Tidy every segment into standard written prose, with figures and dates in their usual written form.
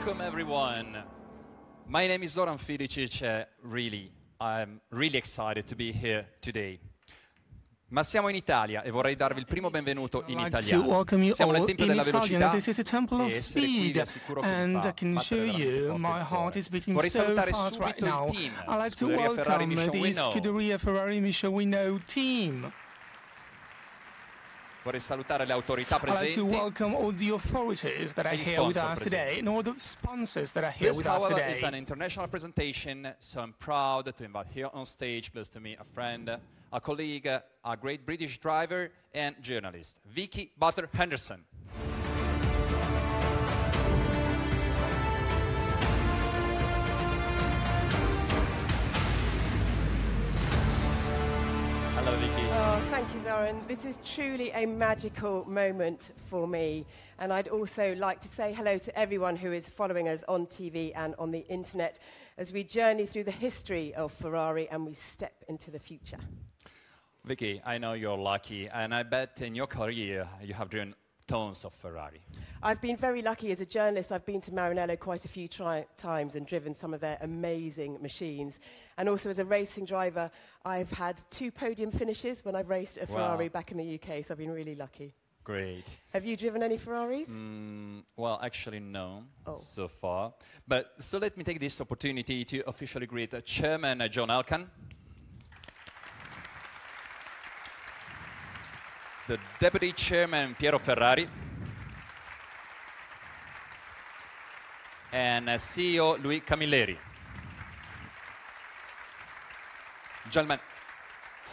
Welcome everyone. My name is Zoran Filicic. I'm really excited to be here today. Ma siamo in Italia e vorrei darvi il primo benvenuto in italiano. Siamo nel tempo della velocità This is a temple of e essere qui vi speed, assicuro che and mi fa I can show battere veramente you forte my il heart cuore. is beating Vorrei so salutare fast right subito now. il team. I like to Scuderia Ferrari welcome Mission the We Know. Scuderia Ferrari Mission We Know team. Vorrei salutare le autorità I'd like to presenti. welcome all the authorities that are E gli here with sponsor us presenti. today, and all the sponsors that are here This, with us however, today. is an international presentation, so I'm proud to invite here on stage, close to me, a friend, a colleague, a great British driver and journalist, Vicky Butter-Henderson. Hello, Vicky. Oh, thank you, Zoran. This is truly a magical moment for me. And I'd also like to say hello to everyone who is following us on TV and on the internet as we journey through the history of Ferrari and we step into the future. Vicky, I know you're lucky, and I bet in your career you have driven tons of Ferrari. I've been very lucky as a journalist. I've been to Maranello quite a few times and driven some of their amazing machines. And also as a racing driver, I've had 2 podium finishes when I've raced a Ferrari back in the UK, so I've been really lucky. Great. Have you driven any Ferraris? Well, actually, no, so far. But so let me take this opportunity to officially greet Chairman John Elkann, the Deputy Chairman Piero Ferrari, and CEO Louis Camilleri. Gentlemen,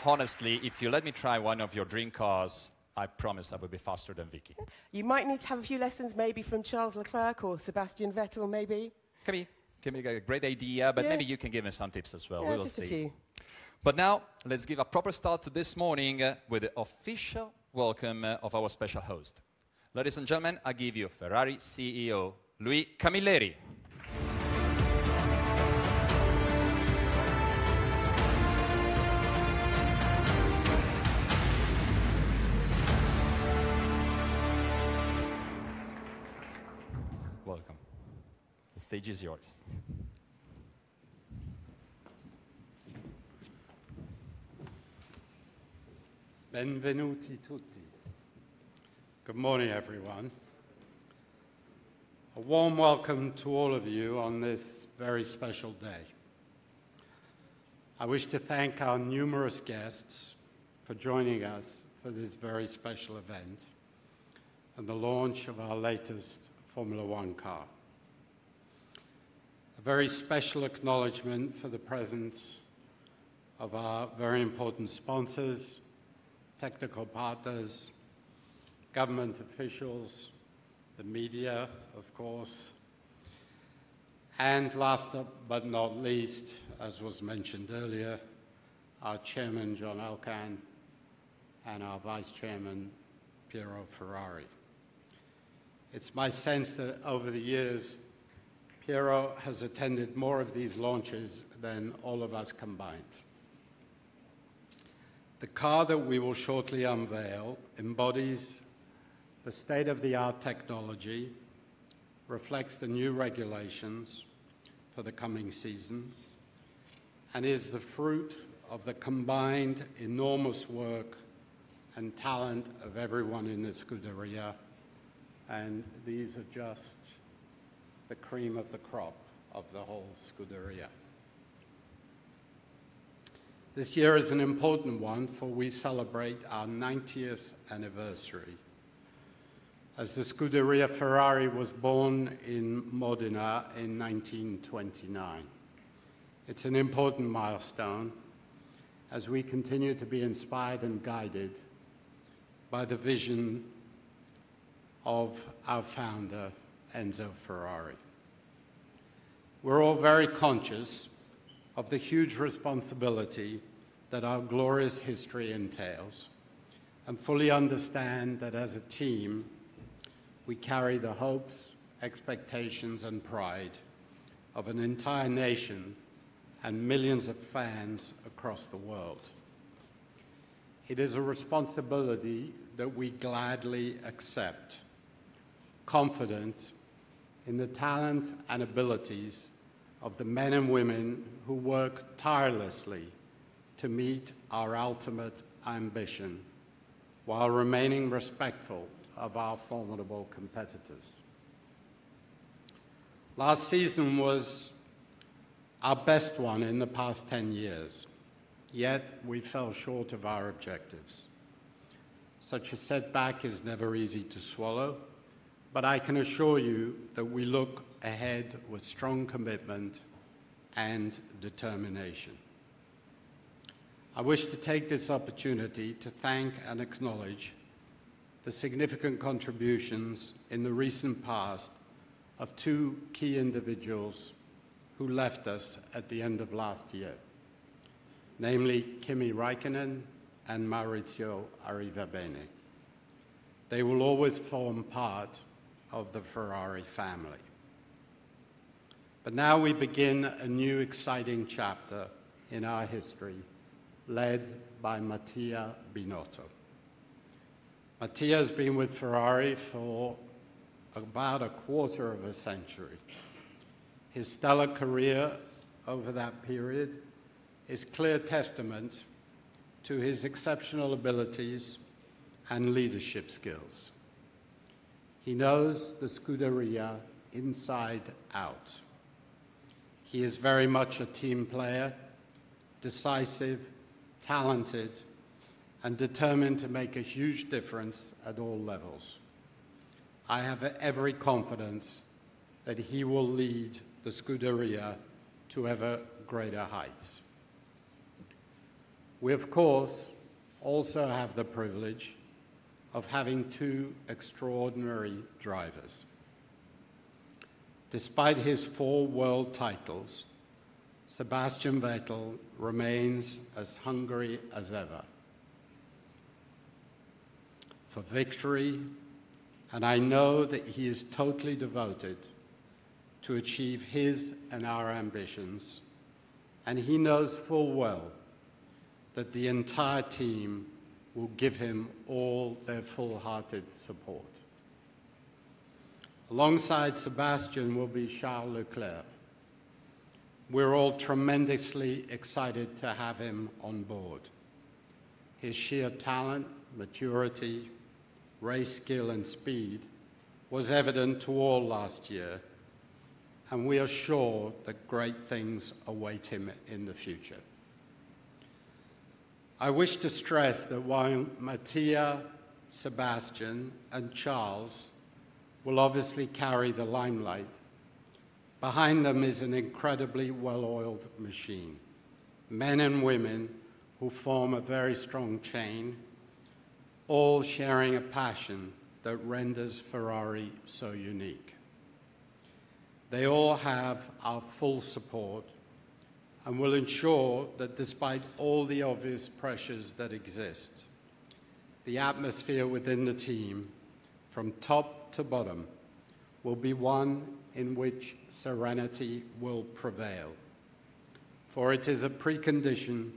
honestly, if you let me try one of your dream cars, I promise I will be faster than Vicky. You might need to have a few lessons maybe from Charles Leclerc or Sebastian Vettel maybe. Can be a great idea, but maybe you can give me some tips as well. Yeah, We'll just see. a few. But now, let's give a proper start to this morning with the official welcome of our special host. Ladies and gentlemen, I give you Ferrari CEO Louis Camilleri. Welcome. The stage is yours. Benvenuti tutti. Good morning, everyone. A warm welcome to all of you on this very special day. I wish to thank our numerous guests for joining us for this very special event and the launch of our latest Formula One car. A very special acknowledgement for the presence of our very important sponsors, technical partners, government officials, the media, of course, and last but not least, as was mentioned earlier, our chairman, John Elkann, and our vice chairman, Piero Ferrari. It's my sense that over the years, Piero has attended more of these launches than all of us combined. The car that we will shortly unveil embodies the state-of-the-art technology, reflects the new regulations for the coming season, and is the fruit of the combined enormous work and talent of everyone in the Scuderia, and these are just the cream of the crop of the whole Scuderia. This year is an important one, for we celebrate our 90th anniversary. As the Scuderia Ferrari was born in Modena in 1929. It's an important milestone as we continue to be inspired and guided by the vision of our founder, Enzo Ferrari. We're all very conscious of the huge responsibility that our glorious history entails, and fully understand that as a team, we carry the hopes, expectations, and pride of an entire nation and millions of fans across the world. It is a responsibility that we gladly accept, confident in the talent and abilities of the men and women who work tirelessly to meet our ultimate ambition while remaining respectful of our formidable competitors. Last season was our best one in the past 10 years, yet we fell short of our objectives. Such a setback is never easy to swallow, but I can assure you that we look ahead with strong commitment and determination. I wish to take this opportunity to thank and acknowledge the significant contributions in the recent past of two key individuals who left us at the end of last year, namely Kimi Räikkönen and Maurizio Arrivabene. They will always form part of the Ferrari family. But now we begin a new exciting chapter in our history, led by Mattia Binotto. Mattia has been with Ferrari for about a quarter of a century. His stellar career over that period is clear testament to his exceptional abilities and leadership skills. He knows the Scuderia inside out. He is very much a team player, decisive, talented, and determined to make a huge difference at all levels. I have every confidence that he will lead the Scuderia to ever greater heights. We, of course, also have the privilege of having two extraordinary drivers. Despite his 4 world titles, Sebastian Vettel remains as hungry as ever for victory, and I know that he is totally devoted to achieve his and our ambitions, and he knows full well that the entire team will give him all their full-hearted support. Alongside Sebastian will be Charles Leclerc. We're all tremendously excited to have him on board. His sheer talent, maturity, race skill and speed was evident to all last year, and we are sure that great things await him in the future. I wish to stress that while Mattia, Sebastian, and Charles will obviously carry the limelight, behind them is an incredibly well-oiled machine, men and women who form a very strong chain, all sharing a passion that renders Ferrari so unique. They all have our full support and will ensure that despite all the obvious pressures that exist, the atmosphere within the team, from top to bottom, will be one in which serenity will prevail. For it is a precondition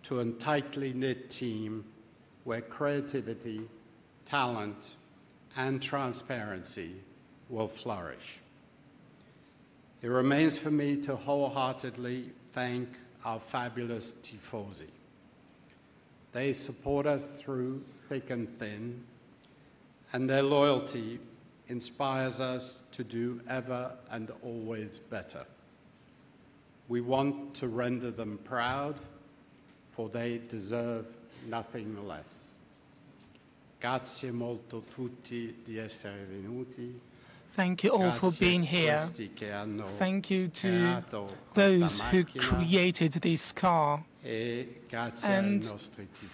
to a tightly knit team where creativity, talent, and transparency will flourish. It remains for me to wholeheartedly thank our fabulous tifosi. They support us through thick and thin, and their loyalty inspires us to do ever and always better. We want to render them proud, for they deserve nothing less. Grazie molto tutti di essere venuti. Thank you all for being here. Thank you to those who created this car. And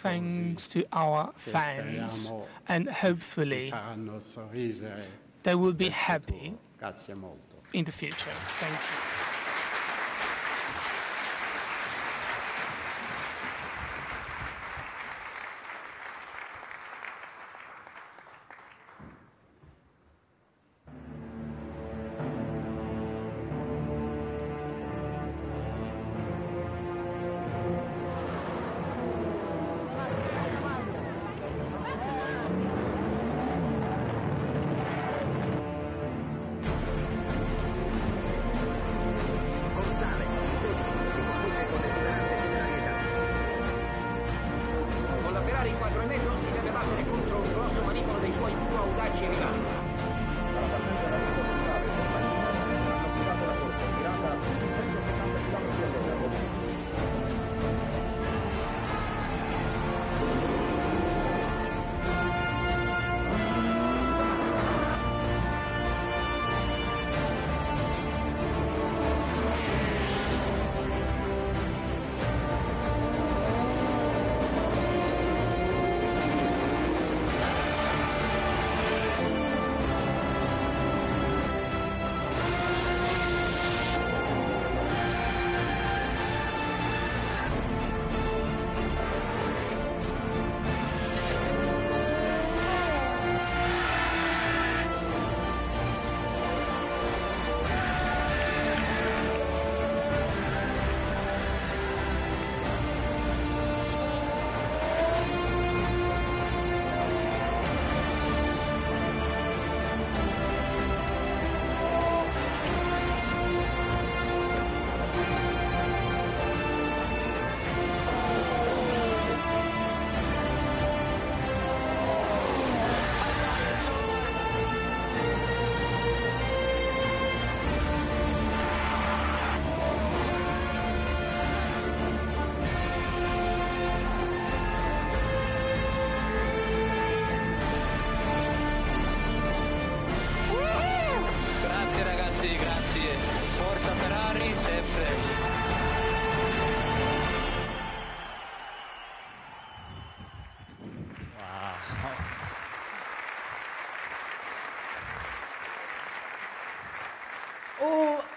thanks to our fans. And hopefully they will be happy in the future. Thank you.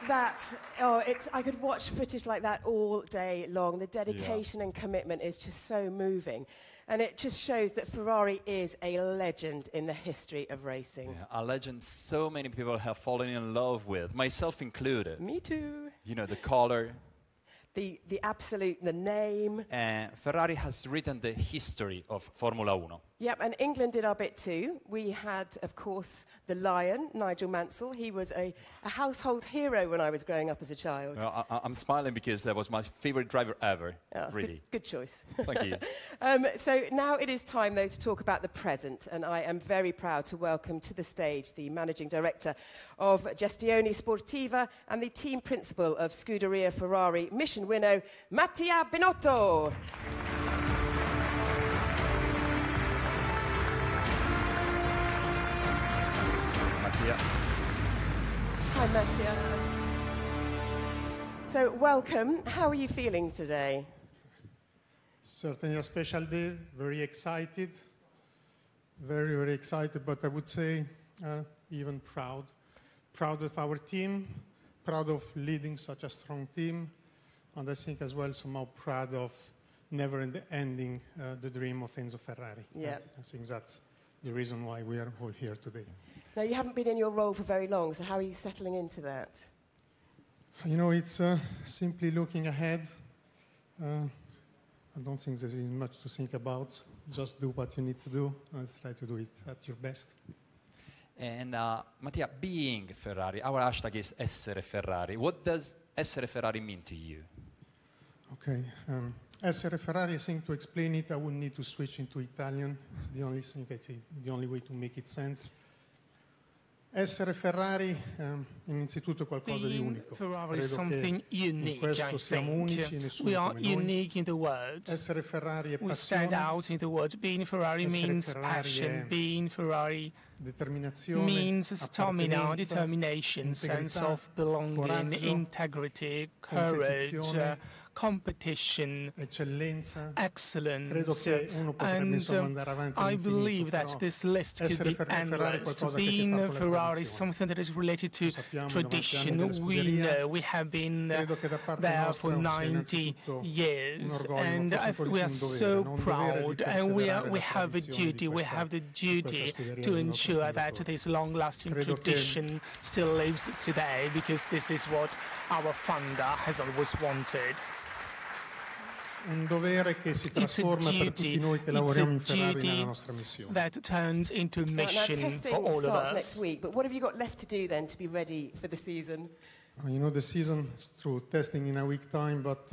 I could watch footage like that all day long. The dedication and commitment is just so moving. And it just shows that Ferrari is a legend in the history of racing. Yeah, a legend so many people have fallen in love with, myself included. Me too. You know, the color. The name. Ferrari has written the history of Formula 1. Yep, and England did our bit too. We had, of course, the Lion, Nigel Mansell. He was a household hero when I was growing up as a child. Well, I'm smiling because that was my favorite driver ever, really. Good choice. Thank you. So now it is time, though, to talk about the present, and I am very proud to welcome to the stage the Managing Director of Gestione Sportiva and the Team Principal of Scuderia Ferrari Mission Winnow, Mattia Binotto. Hi, Mattia. So, welcome. How are you feeling today? Certainly a special day. Very excited. Very, very excited, but I would say even proud. Proud of our team, proud of leading such a strong team, and I think as well somehow proud of never ending the dream of Enzo Ferrari. Yeah. I think that's the reason why we are all here today. Now, you haven't been in your role for very long, so how are you settling into that? You know, it's simply looking ahead. I don't think there's much to think about. Just do what you need to do and try to do it at your best. And Mattia, being Ferrari, our hashtag is Essere Ferrari. What does Essere Ferrari mean to you? Okay. Essere Ferrari, I think to explain it, I would need to switch into Italian. It's the only thing, the only way to make it sense. Essere Ferrari innanzitutto qualcosa di unico. Ferrari is something unique, I think. We are unique in the world. Essere Ferrari è passione. We stand out in the world. Being Ferrari means passion. Being Ferrari means stamina, determination, sense of belonging, integrity, courage, competition, excellence, and I believe that this list could be endless. Being Ferrari is something that is related to tradition. We know we have been there for 90 years, and we are so proud, and we have a duty, we have the duty to ensure that this long-lasting tradition still lives today, because this is what our founder has always wanted. Un dovere che si trasforma per tutti noi che lavoriamo in Ferrari nella nostra missione. That turns into mission for all of us. Next week, but what have you got left to do then to be ready for the season? You know, the season is through testing in a week time, but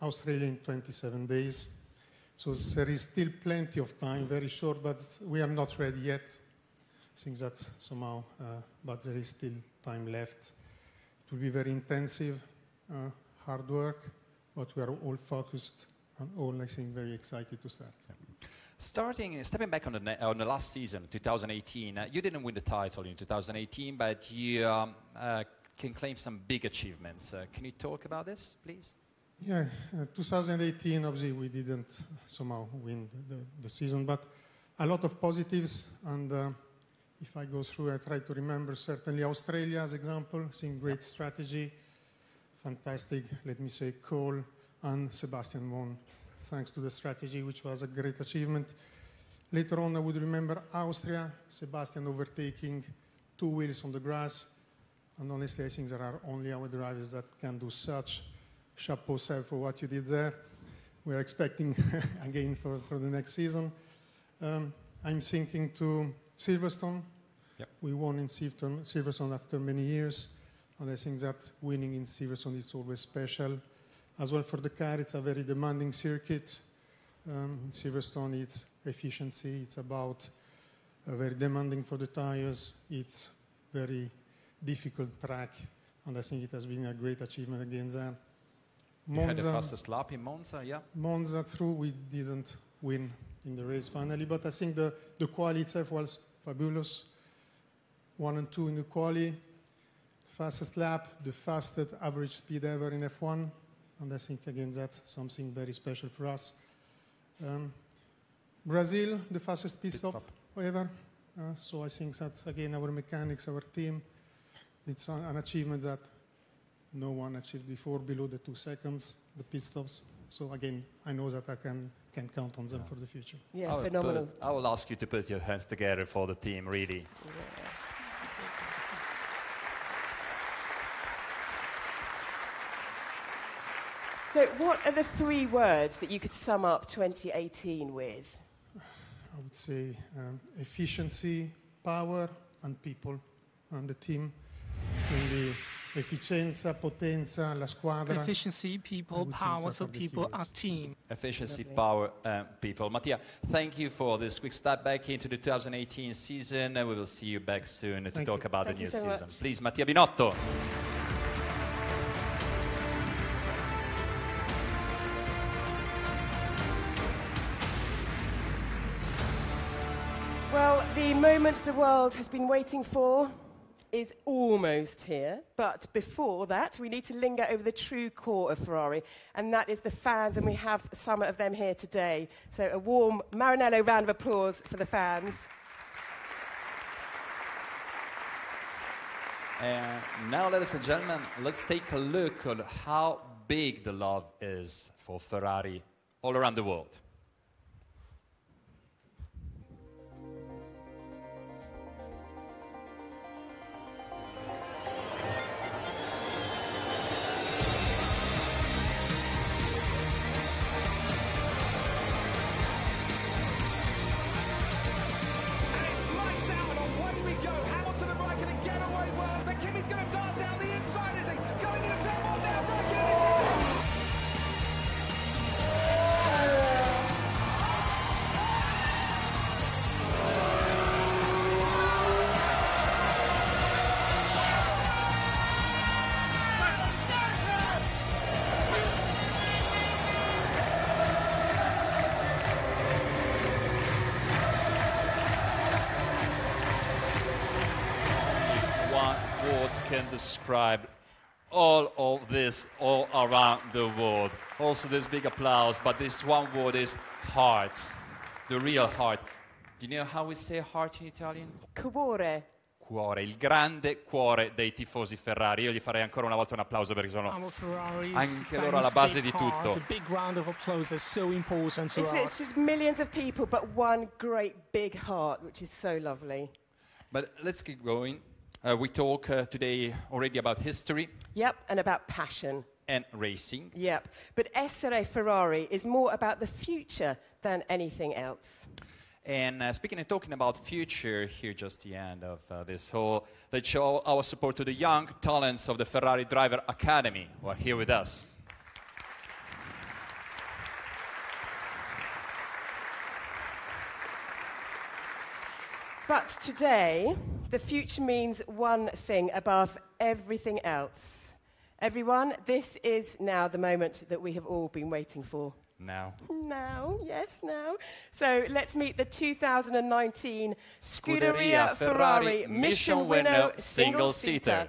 Australia in 27 days. So there is still plenty of time, very short, but we are not ready yet. I think that's somehow, but there is still time left. It will be very intensive, hard work. But we are all focused and all, I think, very excited to start. Stepping back on the last season, 2018, you didn't win the title in 2018, but you can claim some big achievements. Can you talk about this, please? Yeah, 2018, obviously, we didn't somehow win the season, but a lot of positives. And if I go through, I try to remember certainly Australia as example, seeing great strategy. Fantastic, let me say, Cole and Sebastian won, thanks to the strategy, which was a great achievement. Later on, I would remember Austria, Sebastian overtaking 2 wheels on the grass. And honestly, I think there are only our drivers that can do such. Chapeau Seb for what you did there. We're expecting again for the next season. I'm thinking to Silverstone. Yep. We won in Silverstone after many years. And I think that winning in Silverstone is always special. As well for the car, it's a very demanding circuit. In Silverstone, it's efficiency. It's about very demanding for the tires. It's very difficult track. And I think it has been a great achievement against that. You had the fastest lap in Monza, yeah? Monza, true, we didn't win in the race finally. But I think the quali itself was fabulous. 1 and 2 in the quali. Fastest lap, the fastest average speed ever in F1. And I think, again, that's something very special for us. Brazil, the fastest pit stop ever. So I think that's, again, our mechanics, our team, It's an achievement that no one achieved before, below the 2 seconds, the pit stops. So again, I know that I can count on them for the future. Yeah, phenomenal. I will ask you to put your hands together for the team, really. Yeah. So what are the 3 words that you could sum up 2018 with? I would say efficiency, power, and people, and the team. Quindi efficienza, potenza, la squadra. Efficiency, people, power, so people are team. Efficiency, power, people. Mattia, thank you for this quick step back into the 2018 season. We will see you back soon to talk about the new season. Please, Mattia Binotto. Well, the moment the world has been waiting for is almost here. But before that, we need to linger over the true core of Ferrari, and that is the fans, and we have some of them here today. So a warm Maranello round of applause for the fans. Now, ladies and gentlemen, let's take a look at how big the love is for Ferrari all around the world. Can describe all of this all around the world. Also this big applause, but this one word is heart, the real heart. Do you know how we say heart in Italian? Cuore. Cuore, il grande cuore dei tifosi Ferrari. Io gli farei ancora una volta un applauso perché sono anche loro alla base di tutto. A big round of applause is so important to us. It's just millions of people, but one great big heart, which is so lovely. But let's keep going. We talk today already about history. Yep, and about passion. And racing. Yep, but essere Ferrari is more about the future than anything else. And speaking and talking about future, here just the end of this whole, let's show our support to the young talents of the Ferrari Driver Academy who are here with us. But today, the future means one thing above everything else. Everyone, this is now the moment that we have all been waiting for. Now. Now, yes, now. So let's meet the 2019 Scuderia Ferrari Mission Winnow single-seater.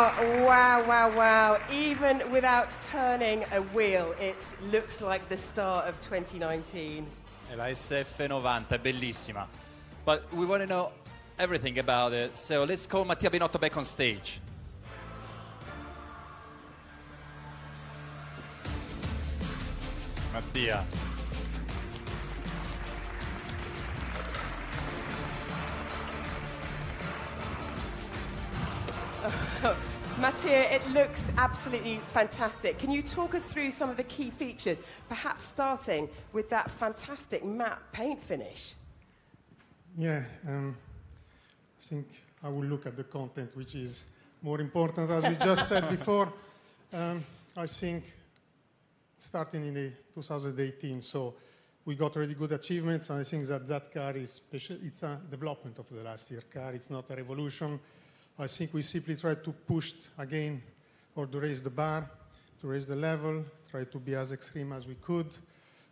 Oh, wow, wow, wow. Even without turning a wheel, it looks like the start of 2019. È la SF-90, è bellissima. But we want to know everything about it, so let's call Mattia Binotto back on stage. Mattia. Mattia, it looks absolutely fantastic. Can you talk us through some of the key features, perhaps starting with that fantastic matte paint finish? Yeah, I think I will look at the content, which is more important. As we just said before, I think starting in 2018, so we got really good achievements, and I think that car is special. It's a development of the last year car. It's not a revolution. I think we simply tried to push again, or to raise the bar, to raise the level, try to be as extreme as we could.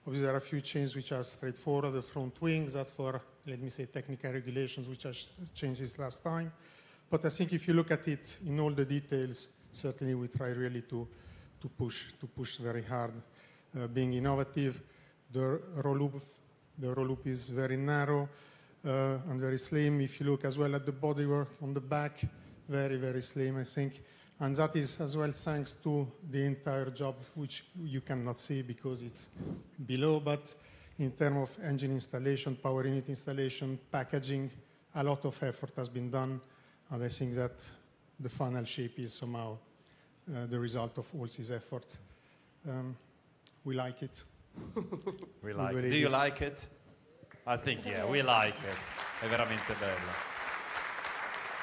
Obviously, there are a few changes which are straightforward. The front wings, that for, let me say, technical regulations, which are changes last time. But I think if you look at it in all the details, certainly we try really to push very hard, being innovative. The roll loop is very narrow and very slim. If you look as well at the bodywork on the back, very, very slim, I think. And that is as well thanks to the entire job, which you cannot see because it's below. But in terms of engine installation, power unit installation, packaging, a lot of effort has been done. And I think that the final shape is somehow the result of all this effort. We like it. We like it. Do you like it? I think, yeah, we like it. È veramente bello.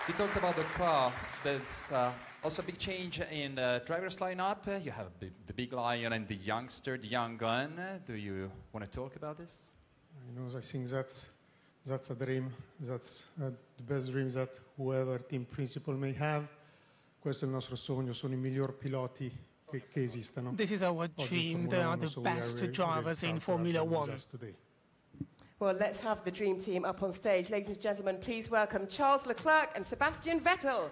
We talked about the car. There's also a big change in the driver's lineup. You have the big lion and the youngster, the young gun. Do you want to talk about this? I think that's a dream. That's the best dream that whoever team principal may have. Questo è il nostro sogno, sono I miglior piloti che esistano. This is our dream. They are the best drivers in Formula One. Well, let's have the dream team up on stage. Ladies and gentlemen, please welcome Charles Leclerc and Sebastian Vettel.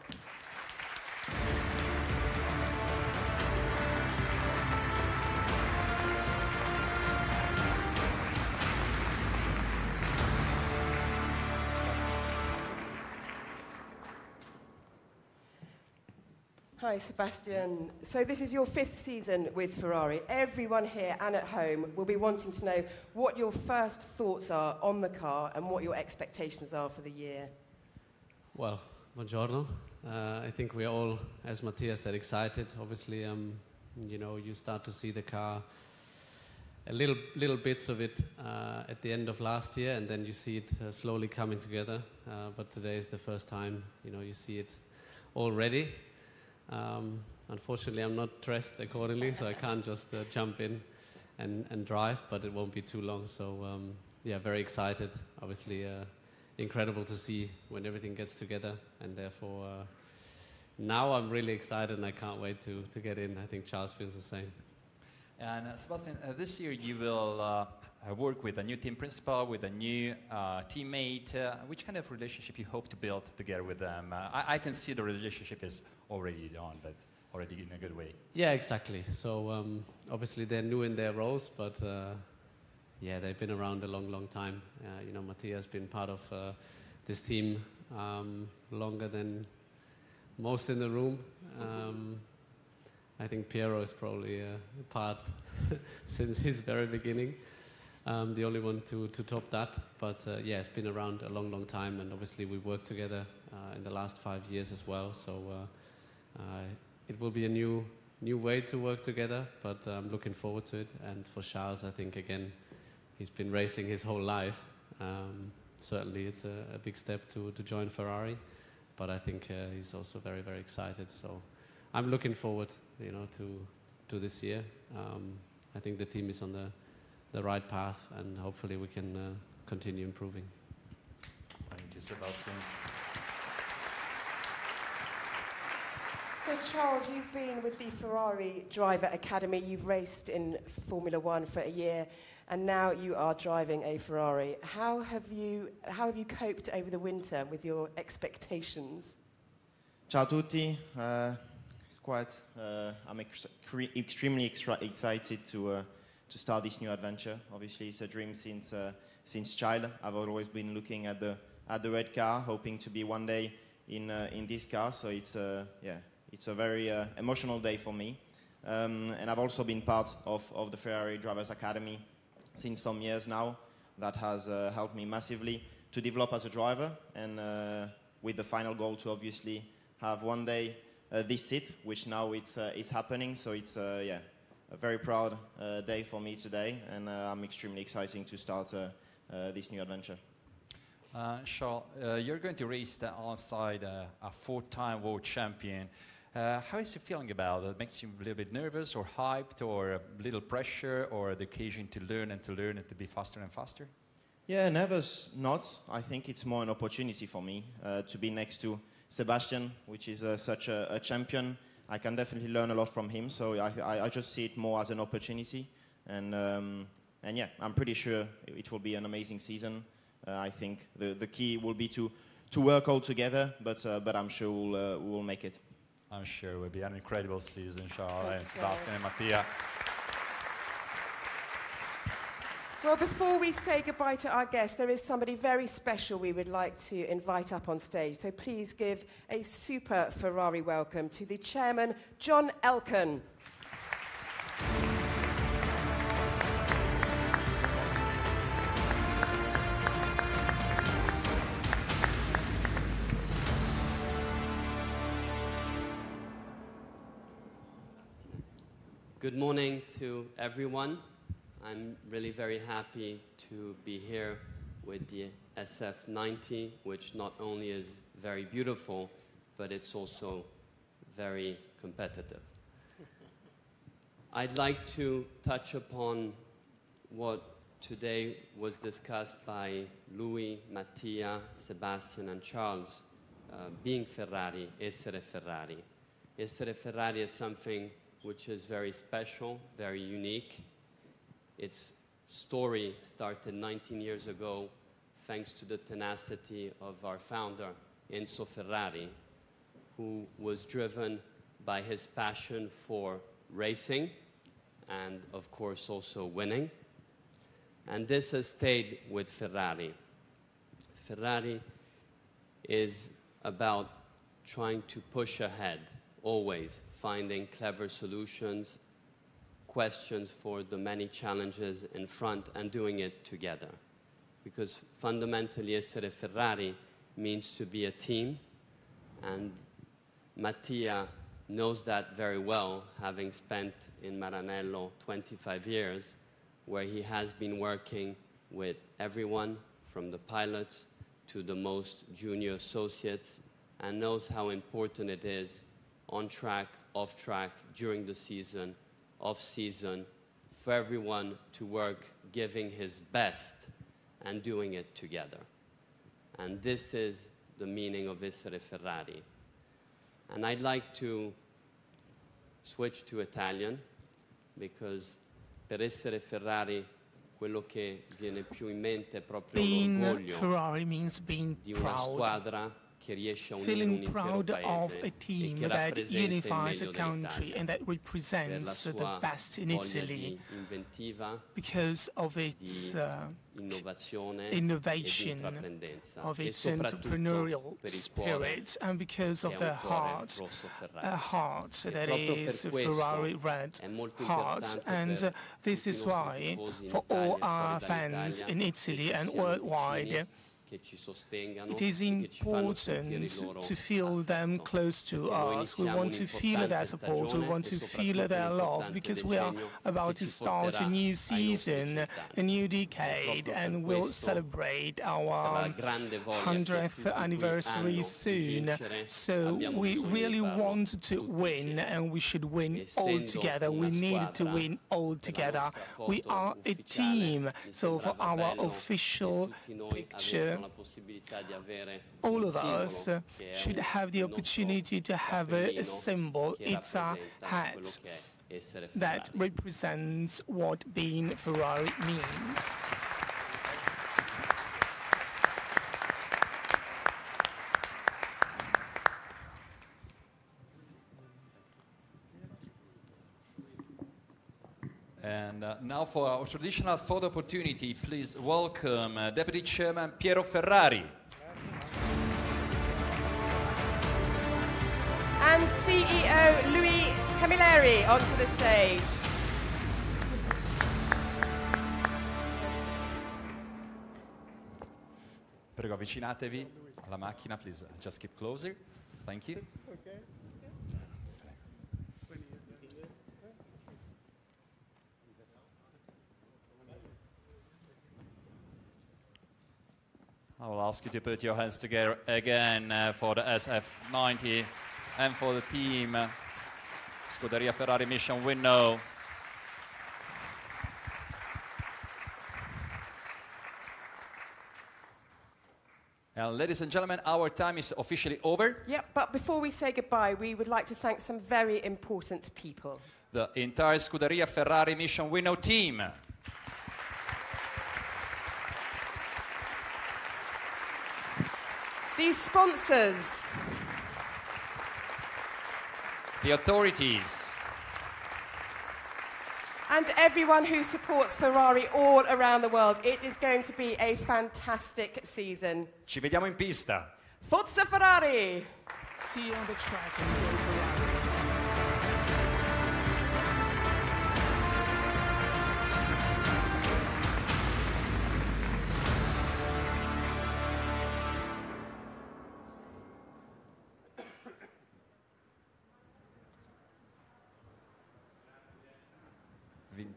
Hi, Sebastian. So this is your 5th season with Ferrari. Everyone here and at home will be wanting to know what your first thoughts are on the car and what your expectations are for the year. Well, buongiorno. I think we're all, as Mattia said, excited. Obviously, you know, you start to see the car, a little bits of it at the end of last year, and then you see it slowly coming together. But today is the first time, you know, you see it already. Unfortunately, I'm not dressed accordingly, so I can't just jump in and drive, but it won't be too long. So, yeah, very excited. Obviously, incredible to see when everything gets together, and therefore, now I'm really excited, and I can't wait to get in. I think Charles feels the same. And Sebastian, this year you will work with a new team principal, with a new teammate. Which kind of relationship you hope to build together with them? I can see the relationship is already on, but already in a good way. Yeah, exactly. So obviously they're new in their roles, but yeah, they've been around a long time. You know, Mattia has been part of this team longer than most in the room. I think Piero is probably part since his very beginning. The only one to top that, but yeah, it's been around a long time, and obviously we worked together in the last 5 years as well, so it will be a new way to work together, but I'm looking forward to it. And for Charles, I think, again, he's been racing his whole life. Certainly it's a big step to join Ferrari, but I think he's also very excited, so I'm looking forward, you know, to this year. I think the team is on the right path, and hopefully we can continue improving. Thank you, Sebastian. So Charles, you've been with the Ferrari Driver Academy, you've raced in Formula One for a year, and now you are driving a Ferrari. How have you coped over the winter with your expectations? Ciao a tutti. I'm extremely excited to start this new adventure. Obviously, it's a dream since child. I've always been looking at the red car, hoping to be one day in this car. So it's a very emotional day for me. And I've also been part of the Ferrari Drivers Academy since some years now. That has helped me massively to develop as a driver, and with the final goal to obviously have one day this seat, which now it's happening. So it's a very proud day for me today, and I'm extremely excited to start this new adventure. Charles, you're going to race alongside a four-time world champion. How is he feeling about it? Makes you a little bit nervous or hyped or a little pressure or the occasion to learn and to be faster and faster? Yeah, nervous not. I think it's more an opportunity for me to be next to Sebastian, which is such a champion. I can definitely learn a lot from him, so I just see it more as an opportunity. And yeah, I'm pretty sure it will be an amazing season. I think the key will be to work all together, but I'm sure we'll make it. I'm sure it will be an incredible season, Charles and Sebastian and Mattia. Well, before we say goodbye to our guests, there is somebody very special we would like to invite up on stage. So please give a super Ferrari welcome to the chairman, John Elkann. Good morning to everyone. I'm really very happy to be here with the SF-90, which not only is very beautiful, but it's also very competitive. I'd like to touch upon what today was discussed by Louis, Mattia, Sebastian, and Charles, being Ferrari, essere Ferrari. Essere Ferrari is something which is very special, very unique. Its story started 19 years ago thanks to the tenacity of our founder, Enzo Ferrari, who was driven by his passion for racing and, of course, also winning. And this has stayed with Ferrari. Ferrari is about trying to push ahead, always finding clever solutions, questions for the many challenges in front, and doing it together. Because fundamentally, essere Ferrari means to be a team, and Mattia knows that very well, having spent in Maranello 25 years, where he has been working with everyone from the pilots to the most junior associates, and knows how important it is on track, off track, during the season, off season, for everyone to work giving his best and doing it together. And this is the meaning of essere Ferrari. And I'd like to switch to Italian, because per essere Ferrari quello che viene più in mente è proprio l'orgoglio Ferrari means being di una squadra che riesce a unire un feeling intero proud of paese a team e che that rappresenta il unifies a meglio country dell'Italia and that per represents la the sua best in voglia Italy di inventiva, because of its innovazione innovation, ed intraprendenza, of e its soprattutto entrepreneurial per il cuore spirit, and because of che è the un cuore heart, rosso Ferrari. a heart E that proprio is per questo Ferrari red è molto heart. importante And per this tutti is i nostri why, tifosi in for Italia all e fuori our dall'Italia, fans in che Italy ci and siano worldwide, vicini, che ci sostengano, it is e che ci fanno sentire il important loro to feel them affetto. close to Perché noi us. We iniziamo want to feel their un'importante support. We stagione want e to feel soprattutto their un love importante because we are decennio about che to ci start porterà a new ai nostri season, cent'anni. a new E decade, proprio and per we'll questo, celebrate per la our grande voglia che 100th tutti qui anniversary hanno di soon. vincere, So abbiamo we bisogno really di farlo want to tutti win, insieme. and we should win all Essendo together. We una need to squadra, win all per la together. nostra We foto are a ufficiale, team. mi So for sembrava our bello official che tutti noi picture, avessimo la possibilità di avere all un of us simbolo che è should un- have the il nostro opportunity to have a cappellino symbol. che It's a rappresenta quello hat che è essere that Ferrari. represents what being Ferrari means. And now for our traditional photo opportunity, please welcome Deputy Chairman Piero Ferrari. And CEO Louis Camilleri onto the stage. Prego, avvicinatevi alla macchina, please. Just keep closer. Thank you. Okay. I will ask you to put your hands together again for the SF-90 and for the team Scuderia Ferrari mission window. And ladies and gentlemen, our time is officially over. Yeah, but before we say goodbye, we would like to thank some very important people. The entire Scuderia Ferrari mission window team. These sponsors. The authorities. And everyone who supports Ferrari all around the world. It is going to be a fantastic season. Ci vediamo in pista. Forza Ferrari! See you on the track and go Ferrari.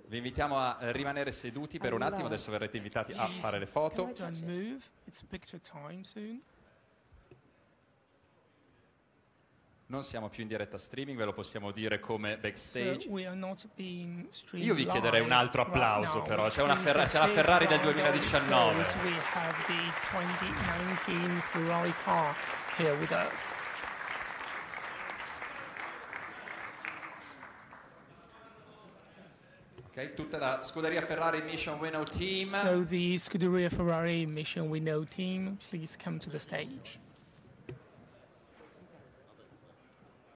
Vi invitiamo a rimanere seduti per un attimo, adesso verrete invitati a fare le foto. Don't move, it's picture time soon. Non siamo più in diretta streaming, ve lo possiamo dire come backstage. So we are not being streamed Io vi chiederei un altro applauso, right però. C'è la Ferrari del 2019. We have the 2019 Ferrari car here with us. Ok, tutta la Scuderia Ferrari Mission Winnow Team. So the Scuderia Ferrari Mission Winnow Team, please come to the stage.